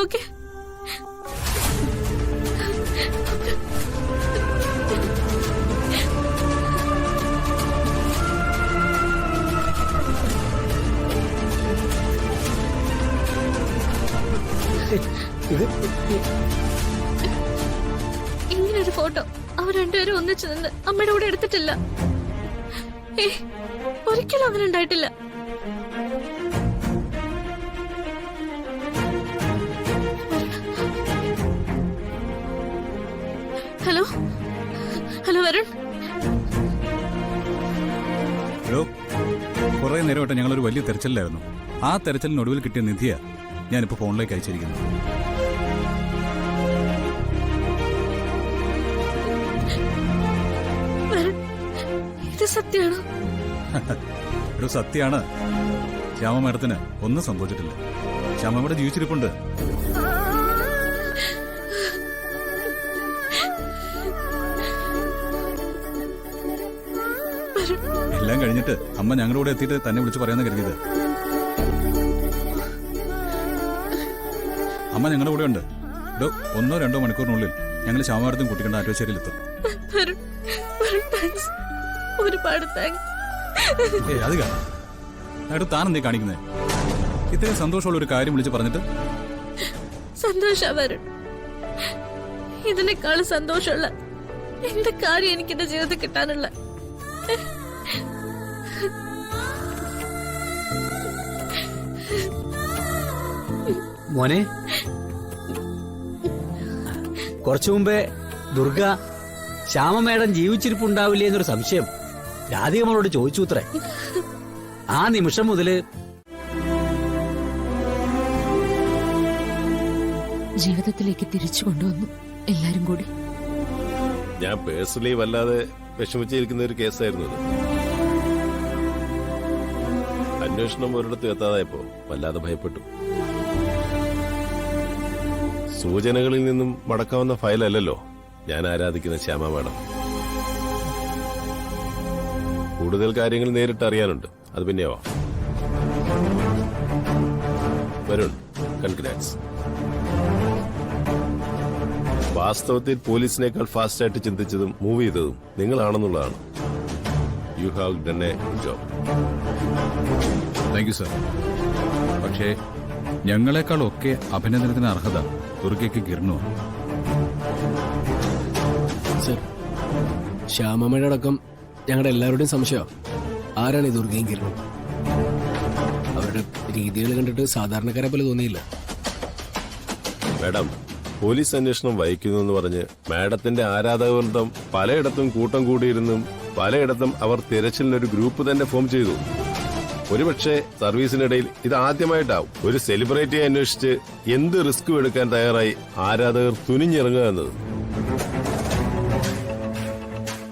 നോക്കേ. ഇങ്ങനൊരു ഫോട്ടോ അവർ രണ്ടുപേരും ഒന്നിച്ചു നിന്ന് അമ്മയുടെ കൂടെ എടുത്തിട്ടില്ല. ഒരിക്കലും അങ്ങനെ ഉണ്ടായിട്ടില്ല. Hello hello Varun. ഹലോ, കുറെ നേരമായിട്ട് ഞങ്ങളൊരു വലിയ തെരച്ചിലായിരുന്നു. ആ തെരച്ചിലിനൊടുവിൽ കിട്ടിയ നിധിയാ ഞാനിപ്പോ ഫോണിലേക്ക് അയച്ചിരിക്കുന്നു. ഇത് സത്യമാണോ? ഒരു സത്യാണ്. ശ്യാമ മേഡത്തിന് ഒന്നും സംഭവിച്ചിട്ടില്ല. ശ്യാമ ഇവിടെ ജീവിച്ചിരിപ്പുണ്ട്. എല്ലാം കഴിഞ്ഞിട്ട് അമ്മ ഞങ്ങളുടെ കൂടെ എത്തിയിട്ട് തന്നെ വിളിച്ച് പറയാന്ന് കരുതിയത്. അമ്മ ഞങ്ങളുടെ കൂടെ ഉണ്ട്. 1-2 മണിക്കൂറിനുള്ളിൽ ഞങ്ങൾ ശ്യാമേടത്തും കുട്ടിക്കണ്ട ആറ്റുശ്ശേരിയിലെത്തും. ഒരുപാട് അത് കാണാം. താനെന്തേ കാണിക്കുന്നേ? ഇത്രയും സന്തോഷമുള്ള ഒരു കാര്യം വിളിച്ച് പറഞ്ഞിട്ട്. സന്തോഷ വരുൺ, ഇതിനേക്കാളും സന്തോഷമുള്ള എന്ത് കാര്യം എനിക്ക് എന്റെ ജീവിതത്തിൽ കിട്ടാനുള്ള. മോനെ, കുറച്ചു മുമ്പേ ദുർഗ ശ്യാമ മേഡം ജീവിച്ചിരിപ്പുണ്ടാവില്ലേ എന്നൊരു സംശയം രാധികമ്മളോട് ചോദിച്ചു അത്രേ. ആ നിമിഷം മുതല് ജീവിതത്തിലേക്ക് തിരിച്ചു കൊണ്ടുവന്നു എല്ലാരും കൂടി. ഞാൻ പേഴ്സണലി വല്ലാതെ വിഷമിച്ചിരിക്കുന്ന ഒരു കേസായിരുന്നു ഇത്. അന്വേഷണം ഒരിടത്ത് എത്താതായപ്പോ വല്ലാതെ ഭയപ്പെട്ടു. സൂചനകളിൽ നിന്നും മടക്കാവുന്ന ഫയലല്ലല്ലോ ഞാൻ ആരാധിക്കുന്ന ശ്യാമ മാഡം. കൂടുതൽ കാര്യങ്ങൾ നേരിട്ട് അറിയാനുണ്ട്. അത് പിന്നെയോ. വരുൺ, കൺഗ്രാറ്റ്സ്. വാസ്തവത്തിൽ പോലീസിനേക്കാൾ ഫാസ്റ്റായിട്ട് ചിന്തിച്ചതും മൂവ് ചെയ്തതും നിങ്ങളാണെന്നുള്ളതാണ്. You have done a good job. Thank you sir. പക്ഷേ ഞങ്ങളെക്കാളൊക്കെ അഭിനന്ദനത്തിന് അർഹത ദുർഗയ്ക്ക് കിരണുമാണ്. സർ, ശ്യാമമ്മയുടെ അടക്കം ഞങ്ങളുടെ എല്ലാവരുടെയും സംശയം ആരാണ് ഈ ദുർഗയും കിരണും. അവരുടെ രീതികൾ കണ്ടിട്ട് സാധാരണക്കാരെ പോലെ തോന്നിയില്ല. മാഡം, പോലീസ് അന്വേഷണം വഹിക്കുന്നു എന്ന് പറഞ്ഞ് മാഡത്തിന്റെ ആരാധകവൃന്ദം പലയിടത്തും കൂട്ടം കൂടിയിരുന്നും പലയിടത്തും അവർ തിരച്ചിലിനൊരു ഗ്രൂപ്പ് തന്നെ ഫോം ചെയ്തു. ഒരുപക്ഷെ സർവീസിനിടയിൽ ഇത് ആദ്യമായിട്ടാവും ഒരു സെലിബ്രിറ്റിയെ അന്വേഷിച്ച് എന്ത് റിസ്കും എടുക്കാൻ തയ്യാറായി ആരാധകർ തുനിഞ്ഞിറങ്ങുക എന്നത്.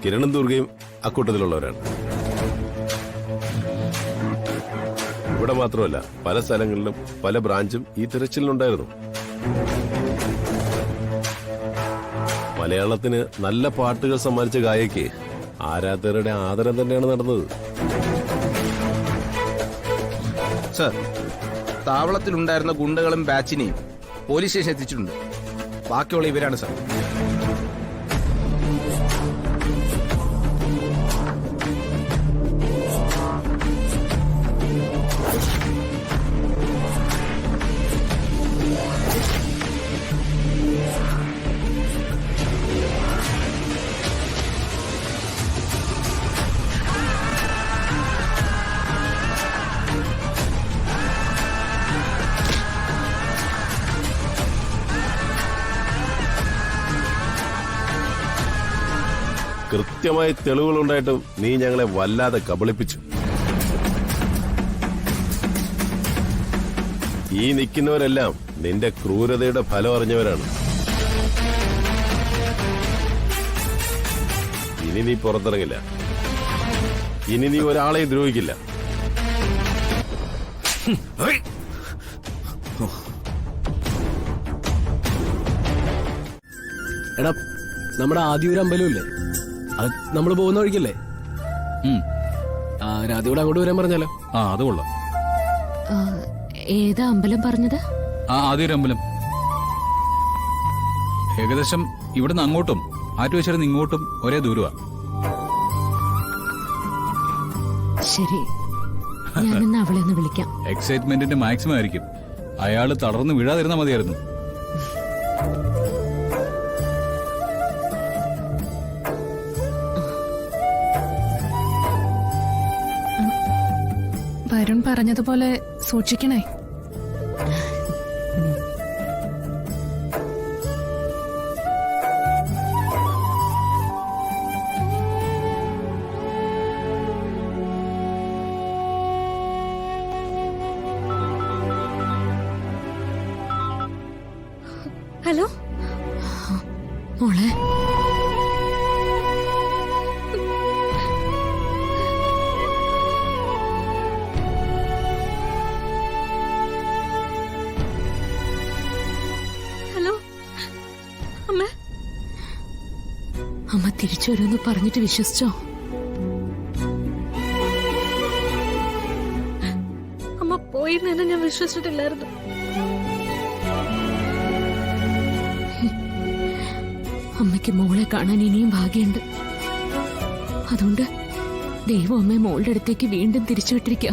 കിരണും ദുർഗയും അക്കൂട്ടത്തിലുള്ളവരാണ്. ഇവിടെ മാത്രമല്ല, പല സ്ഥലങ്ങളിലും പല ബ്രാഞ്ചും ഈ തിരച്ചിലിനുണ്ടായിരുന്നു. മലയാളത്തിന് നല്ല പാട്ടുകൾ സമ്മാനിച്ച ഗായകയ്ക്ക് ആരാധകരുടെ ആദരം തന്നെയാണ് നടന്നത്. സർ, താവളത്തിലുണ്ടായിരുന്ന ഗുണ്ടകളും ബാച്ചിനെയും പോലീസ് സ്റ്റേഷൻ എത്തിച്ചിട്ടുണ്ട്. ബാക്കിയുള്ള ഇവരാണ് സർ. കൃത്യമായ തെളിവുകളുണ്ടായിട്ടും നീ ഞങ്ങളെ വല്ലാതെ കബളിപ്പിച്ചു. ഈ നിൽക്കുന്നവരെല്ലാം നിന്റെ ക്രൂരതയുടെ ഫലം അറിഞ്ഞവരാണ്. ഇനി നീ പുറത്തിറങ്ങില്ല. ഇനി നീ ഒരാളെയും ദ്രോഹിക്കില്ല. എടാ, നമ്മുടെ ആദ്യ ഒരു അമ്പലമില്ലേ, അത് നമ്മൾ പോകുന്ന വഴിക്കല്ലേ? രാധയോട് അങ്ങോട്ട് വരാൻ പറഞ്ഞാലോ? അത് കൊള്ളാം. ഏതാ അമ്പലം പറഞ്ഞത്? ആദ്യൊരു അമ്പലം. ഏകദേശം ഇവിടുന്ന് അങ്ങോട്ടും ആറ്റുവശരുന്ന് ഇങ്ങോട്ടും ഒരേ ദൂരമാ. ശരി, ഞാനിന്ന് അവളെ ഒന്ന് വിളിക്കാം. എക്സൈറ്റ്മെന്റിന്റെ മാക്സിമം ആയിരിക്കും. അയാള് തളർന്ന് വീഴാതിരുന്നാ മതിയായിരുന്നു. വരുൺ പറഞ്ഞതുപോലെ സൂക്ഷിക്കണേ. ഹലോ മോളെ, ഹലോ അമ്മ. അമ്മ തിരിച്ചു വരുമെന്ന് പറഞ്ഞിട്ട് വിശ്വസിച്ചോ? അമ്മ പോയിന്ന് തന്നെ ഞാൻ വിശ്വസിച്ചിട്ടില്ലായിരുന്നു. അമ്മയ്ക്ക് മോളെ കാണാൻ ഇനിയും ഭാഗ്യമുണ്ട്. അതുകൊണ്ട് ദൈവം അമ്മയെ മോളുടെ അടുത്തേക്ക് വീണ്ടും തിരിച്ചുവിട്ടിരിക്കുക.